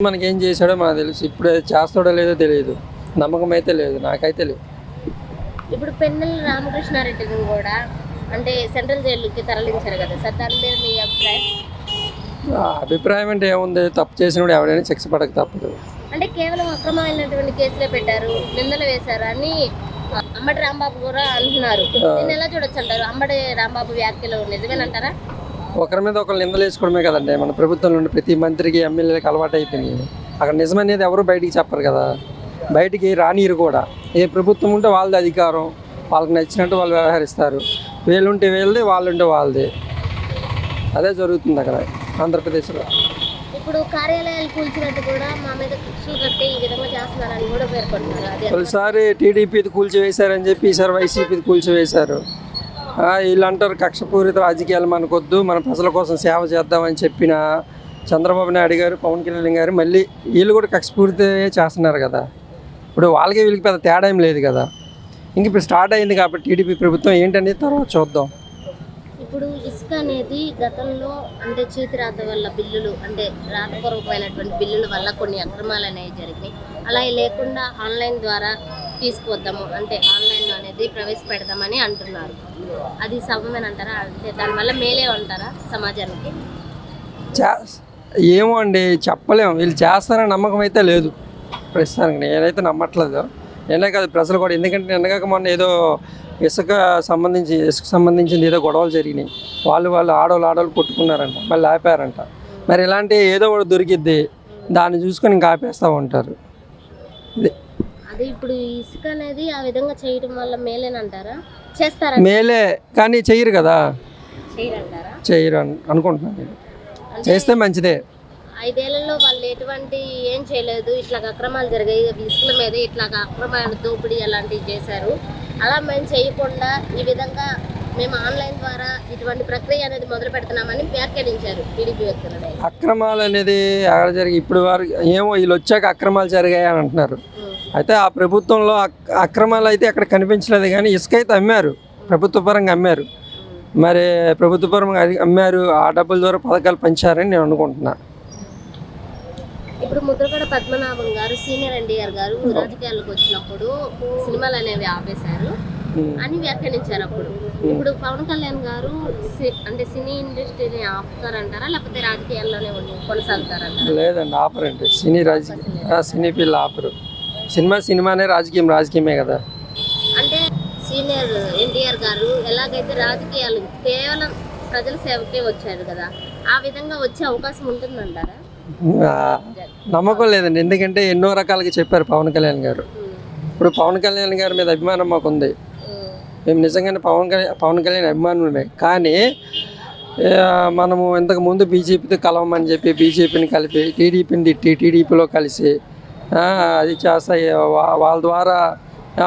మనకేం చేశాడో మనకు తెలుసు. ఇప్పుడు చేస్తాడో లేదో తెలియదు. నమ్మకం అయితే లేదు, నాకైతే లేదు. ఇప్పుడు పెన్నెల రామకృష్ణారెడ్డిని కూడా అంటే సెంట్రల్ జైలుకి తరలించారు కదా సార్, దాని మీద మీ అభిప్రాయం? అభిప్రాయం అంటే ఏముంది, తప్పు చేసినప్పుడు ఎవరైనా శిక్ష పడక తప్పదు. అంటే కేవలం అక్రమమైనటువంటి కేసులే పెట్టారు, నిందలు వేశారు అని అంబటి రాంబాబు కూడా అంటున్నారు. దీన్ని ఎలా చూడొచ్చు అంటారు? అంబటి రాంబాబు వ్యాఖ్యలు నిజమేనంటారా? ఒకరి మీద ఒకరు నిందలు వేసుకోవడమే కదండి మన ప్రభుత్వం నుండి ప్రతి మంత్రికి ఎమ్మెల్యేలకు అలవాటు అయిపోయింది. అక్కడ నిజమనేది ఎవరు బయటికి చెప్పరు కదా, బయటికి రానియరు కూడా. ఏ ప్రభుత్వం ఉంటే వాళ్ళది అధికారం, వాళ్ళకి నచ్చినట్టు వాళ్ళు వ్యవహరిస్తారు. వీళ్ళుంటే వీళ్ళది, వాళ్ళుంటే వాళ్ళది. అదే జరుగుతుంది అక్కడ ఆంధ్రప్రదేశ్లో. ఇప్పుడు కార్యాలయాలు కూల్చినట్టు కూడా మా మీద కక్షలు కట్టి ఈ విధంగా చేస్తున్నారని కూడా పేర్కొంటున్నారు. ఒకసారి టీడీపీది కూల్చివేశారని చెప్పి ఈసారి వైసీపీది కూల్చివేశారు. వీళ్ళు అంటారు కక్షపూరిత రాజకీయాలు మనకొద్దు, మన ప్రజల కోసం సేవ చేద్దామని చెప్పిన చంద్రబాబు నాయుడు గారు, పవన్ కళ్యాణ్ గారు మళ్ళీ వీళ్ళు కూడా కక్షపూరిత చేస్తున్నారు కదా. ఇప్పుడు వాళ్ళకి వీళ్ళకి పెద్ద తేడా ఏం లేదు కదా. ఇంక ఇప్పుడు స్టార్ట్ అయింది కాబట్టి టీడీపీ ప్రభుత్వం ఏంటనేది తర్వాత చూద్దాం. ఇప్పుడు ఇసుక అనేది గతంలో అంటే చేతిరాత వల్ల బిల్లులు, అంటే రాతపూర్వకమైనటువంటి బిల్లుల వల్ల కొన్ని అక్రమాలు అనేవి జరిగినాయి. అలా లేకుండా ఆన్లైన్ ద్వారా తీసుకువద్దాము, అంటే ఆన్లైన్ అనేది ప్రవేశపెడదామని అంటున్నారు. అది సవ్యమేనంటారా? అంటే దానివల్ల మేలే అంటారా సమాజానికి? ఏమో అండి, చెప్పలేము. వీళ్ళు చేస్తారని నమ్మకం అయితే లేదు ప్రస్తుతానికి. నేనైతే నమ్మట్లేదు. నేనే కాదు, ప్రజలు కూడా. ఎందుకంటే నిన్నగాక మొన్న ఏదో ఇసుక సంబంధించింది ఏదో గొడవలు జరిగినాయి. వాళ్ళు ఆడవాళ్ళు కొట్టుకున్నారంట, మళ్ళీ ఆపారంట. మరి ఇలాంటి ఏదో ఒకటి దొరికిద్ది, దాన్ని చూసుకొని ఇంకా ఆపేస్తూ ఉంటారు. అదే ఇప్పుడు ఇసుక అనేది ఆ విధంగా చేయడం వల్ల మేలేనంటారా? చేస్తారా? మేలే, కానీ చెయ్యరు కదా. చెయ్యరు అనుకుంటున్నాను నేను. చేస్తే మంచిదే. 5 ఏళ్లలో వాళ్ళు ఎటువంటి ఏం చేయలేదు, ఇట్లా అక్రమాలు జరిగాయి, ఇసుకల మీద ఇట్లా అక్రమాలు దోపిడీ అలాంటివి చేశారు. అలా మేము చేయకుండా ఈ విధంగా మేము ఆన్లైన్ ద్వారా ఇటువంటి ప్రక్రియ అనేది మొదలు పెడుతున్నామని వ్యాఖ్యానించారు టీడీపీ వ్యక్తులు. అక్రమాలు అనేది అక్కడ జరిగి ఇప్పుడు వారు ఏమో వీళ్ళు వచ్చాక అక్రమాలు జరిగాయి అని అంటున్నారు. అయితే ఆ ప్రభుత్వంలో అక్రమాలు అయితే అక్కడ కనిపించలేదు, కానీ ఇసుక అయితే అమ్మారు, ప్రభుత్వ పరంగా అమ్మారు. మరి ప్రభుత్వ పరంగా అమ్మారు, ఆ డబ్బుల ద్వారా పథకాలు పంచారని నేను అనుకుంటున్నా. ఇప్పుడు ముద్రగడ పద్మనాభం గారు, సీనియర్ ఎన్టీఆర్ గారు రాజకీయాల్లోకి వచ్చినప్పుడు సినిమాలు అనేవి ఆపేశారు అని వ్యాఖ్యానించారు అప్పుడు. ఇప్పుడు పవన్ కళ్యాణ్ గారు అంటే సినీ ఇండస్ట్రీని ఆపుతారంటారా, లేకపోతే రాజకీయాల్లోనే కొనసాగుతారంటారా? లేదండి, ఆపరండి. సినీ పిల్ల ఆపరు. సినిమానే, రాజకీయమే కదా. అంటే సీనియర్ ఎన్టీఆర్ గారు ఎలాగైతే రాజకీయాలు కేవలం ప్రజల సేవకే వచ్చారు కదా, ఆ విధంగా వచ్చే అవకాశం ఉంటుందంటారా? నమ్మకం లేదండి. ఎందుకంటే ఎన్నో రకాలుగా చెప్పారు పవన్ కళ్యాణ్ గారు. ఇప్పుడు పవన్ కళ్యాణ్ గారి మీద అభిమానం మాకు ఉంది. మేము నిజంగానే పవన్ కళ్యాణ్ అభిమానులమే. కానీ మనము ఇంతకుముందు బీజేపీతో కలవమని చెప్పి బీజేపీని కలిపి టీడీపీని తిట్టి టీడీపీలో కలిసి అది చేస్తాయి, వాళ్ళ ద్వారా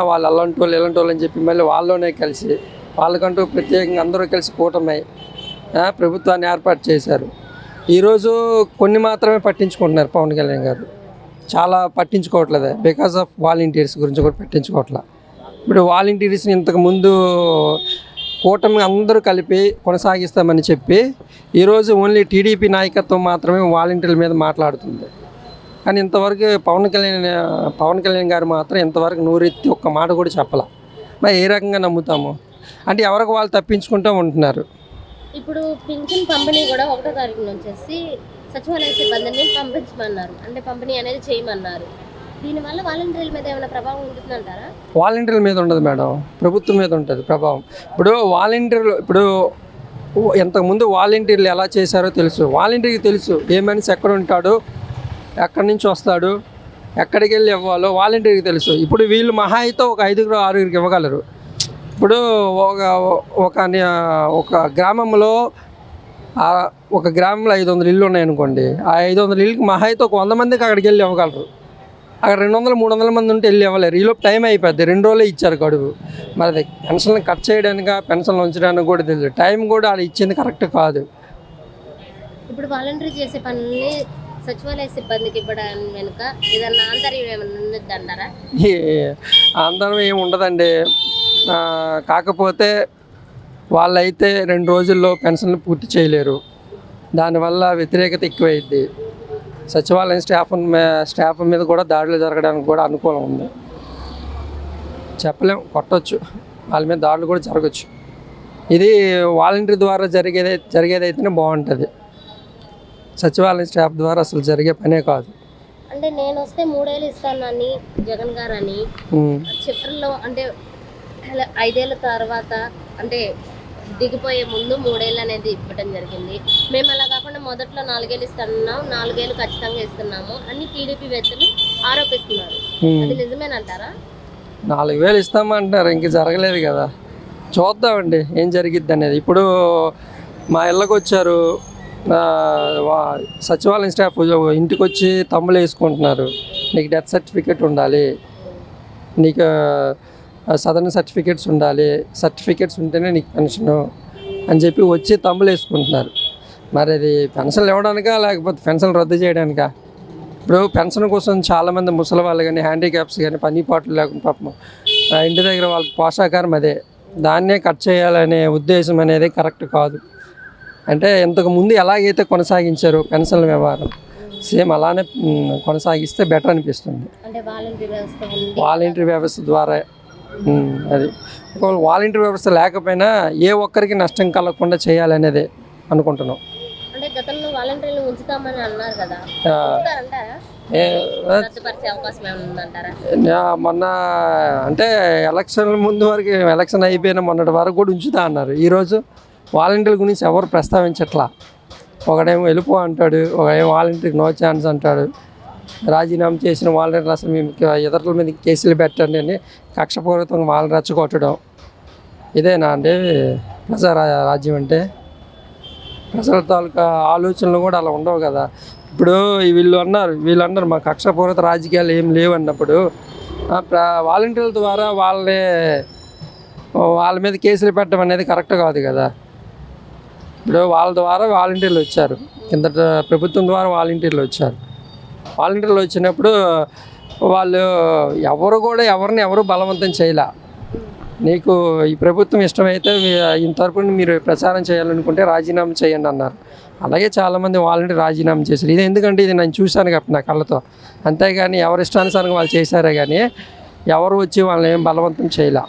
వాళ్ళు అలాంటోళ్ళు ఇలాంటోళ్ళు అని చెప్పి మళ్ళీ వాళ్ళలోనే కలిసి వాళ్ళకంటూ ప్రత్యేకంగా అందరూ కలిసి కూటమై ప్రభుత్వాన్ని ఏర్పాటు చేశారు. ఈరోజు కొన్ని మాత్రమే పట్టించుకుంటున్నారు పవన్ కళ్యాణ్ గారు, చాలా పట్టించుకోవట్లేదు. బికాస్ ఆఫ్ వాలంటీర్స్ గురించి కూడా పట్టించుకోవట్లేదు. ఇప్పుడు వాలంటీర్స్ని ఇంతకుముందు కూటమి అందరూ కలిపి కొనసాగిస్తామని చెప్పి ఈరోజు ఓన్లీ టీడీపీ నాయకత్వం మాత్రమే వాలంటీర్ల మీద మాట్లాడుతుంది. కానీ ఇంతవరకు పవన్ కళ్యాణ్ గారు మాత్రం ఇంతవరకు నోరెత్తి ఒక్క మాట కూడా చెప్పాల. మరి ఏ రకంగా నమ్ముతాము? అంటే ఎవరికి వాళ్ళు తప్పించుకుంటూ ఉంటున్నారు. ఇప్పుడు పింఛన్ పంపిణీ కూడా 1వ తారీఖు నుంచి సచివాలయ సిబ్బందిని పంపించమన్నారు, అంటే పంపిణీ అనేది చేయమన్నారు. దీనివల్ల వాలంటీర్ల మీద ఏమైనా ప్రభావం ఉంటుందంటారా? వాలంటీర్ల మీద ఉండదు మేడం, ప్రభుత్వం మీద ఉంటుంది ప్రభావం. ఇప్పుడు ఇంతకుముందు వాలంటీర్లు ఎలా చేశారో తెలుసు. వాలంటీర్కి తెలుసు ఏ మనిషి ఎక్కడ ఉంటాడో, ఎక్కడి నుంచి వస్తాడు, ఎక్కడికి వెళ్ళి ఇవ్వాలో వాలంటీర్కి తెలుసు. ఇప్పుడు వీళ్ళు మహా అయితే ఒక 5-6 ఇవ్వగలరు. ఇప్పుడు ఒక గ్రామంలో 500 ఇళ్ళు ఉన్నాయనుకోండి. ఆ 500 ఇళ్ళకి మహా అయితే ఒక 100 మందికి అక్కడికి వెళ్ళి ఇవ్వగలరు. అక్కడ 200-300 మంది ఉంటే వెళ్ళి ఇవ్వలేరు. ఈలోపు టైం అయిపోద్ది. 2 రోజులే ఇచ్చారు గడువు. మరి అది పెన్షన్లు కట్ చేయడానికి, పెన్షన్లు ఉంచడానికి కూడా తెలియదు. టైం కూడా అది ఇచ్చింది కరెక్ట్ కాదు. ఇప్పుడు వాలంటీర్ చేసే పనుల్ని సచివాలయ సిబ్బందికి ఇవ్వడానికి వెనుక ఏదన్నా ఆంతర్యం ఏమన్నా ఉందంటారా? ఆంతర్యం ఏమి ఉండదండి. కాకపోతే వాళ్ళైతే 2 రోజుల్లో పెన్షన్లు పూర్తి చేయలేరు. దానివల్ల వ్యతిరేకత ఎక్కువైద్ది. సచివాలయం స్టాఫ్ మీద కూడా దాడులు జరగడానికి కూడా అనుకూలం ఉంది. చెప్పలేం, కొట్టవచ్చు, వాళ్ళ మీద దాడులు కూడా జరగచ్చు. ఇది వాలంటీర్ ద్వారా జరిగేదైతేనే బాగుంటుంది. సచివాలయం స్టాఫ్ ద్వారా అసలు జరిగే పనే కాదు. అంటే నేను వస్తే 3 ఏళ్ళు ఇస్తానని జగన్ గారు అని చివరిలో అంటే 5 ఏళ్ళ తర్వాత అంటే దిగిపోయే ముందు 3 ఏళ్ళు అనేది ఇవ్వడం జరిగింది. మేము అలా కాకుండా మొదట్లో 4 ఏళ్ళు ఇస్తున్నాం, 4 ఏళ్ళు ఖచ్చితంగా ఇస్తున్నాము అని టీడీపీ వ్యక్తులు ఆరోపిస్తున్నారు. అది నిజమేనంటారా? 4,000 ఇస్తామంటున్నారు, ఇంక జరగలేదు కదా. చూద్దామండి ఏం జరిగిద్ది అనేది. ఇప్పుడు మా ఇళ్ళకి వచ్చారు, సచివాలయం స్టాఫ్ ఇంటికి వచ్చి తమ్ములు వేసుకుంటున్నారు. నీకు డెత్ సర్టిఫికేట్ ఉండాలి, నీకు సదరన్ సర్టిఫికేట్స్ ఉండాలి, సర్టిఫికేట్స్ ఉంటేనే నీకు పెన్షను అని చెప్పి వచ్చి తమ్ములు వేసుకుంటున్నారు. మరి అది పెన్షన్లు ఇవ్వడానికా లేకపోతే పెన్షన్లు రద్దు చేయడానికా? ఇప్పుడు పెన్షన్ కోసం చాలామంది ముసలి వాళ్ళు కానీ హ్యాండిక్యాప్స్ కానీ పని పాటలు లేకుండా పాపం ఇంటి దగ్గర వాళ్ళకి పోషాకారం అదే, దాన్నే కట్ చేయాలనే ఉద్దేశం అనేది కరెక్ట్ కాదు. అంటే ఇంతకు ముందు ఎలాగైతే కొనసాగించారో పెన్షన్ల వ్యవహారం సేమ్ అలానే కొనసాగిస్తే బెటర్ అనిపిస్తుంది. అంటే వాలంటీర్ వ్యవస్థ ద్వారా అది ఒకవేళ వాలంటీర్ వ్యవస్థ లేకపోయినా ఏ ఒక్కరికి నష్టం కలగకుండా చేయాలనేదే అనుకుంటున్నాం. అంటే గతంలో వాలంటీర్లు ఉంచుతామని అన్నారు కదా, రద్దుపరిచే అవకాశం ఏమైనా ఉందంటారా? మొన్న అంటే ఎలక్షన్ ముందు వరకు, ఎలక్షన్ అయిపోయిన మొన్నటి వరకు కూడా ఉంచుతా అన్నారు. ఈరోజు వాలంటీర్ల గురించి ఎవరు ప్రస్తావించట్లా. ఒకడేమో వెళ్ళిపో అంటాడు, ఒకడేమో వాలంటీర్కి నో ఛాన్స్ అంటాడు. రాజీనామా చేసిన వాలంటీర్లు అసలు మేము ఇతరుల మీద కేసులు పెట్టండి అని కక్షపూర్వకంగా వాళ్ళని రెచ్చగొట్టడం, ఇదేనా అండి రాజ్యం అంటే? ప్రజల తాలూకా ఆలోచనలు కూడా అలా ఉండవు కదా. ఇప్పుడు వీళ్ళు అన్నారు మా కక్షపూరిత రాజకీయాలు ఏం లేవు అన్నప్పుడు వాలంటీర్ల ద్వారా వాళ్ళ మీద కేసులు పెట్టడం అనేది కరెక్ట్ కాదు కదా. ఇప్పుడు వాళ్ళ ద్వారా వాలంటీర్లు వచ్చారు, కిందట ప్రభుత్వం ద్వారా వాలంటీర్లు వచ్చారు. వాలంటీర్లు వచ్చినప్పుడు వాళ్ళు ఎవరు బలవంతం చేయలే. నీకు ఈ ప్రభుత్వం ఇష్టమైతే ఇంత తరపున మీరు ప్రచారం చేయాలనుకుంటే రాజీనామా చేయండి అన్నారు. అలాగే చాలామంది వాలంటీర్ రాజీనామా చేశారు. ఇది ఎందుకంటే ఇది నేను చూశాను కాబట్టి నా కళ్ళతో, అంతేగాని ఎవరి ఇష్టానుసారంగా వాళ్ళు చేశారే కానీ ఎవరు వచ్చి వాళ్ళని ఏం బలవంతం చేయలే.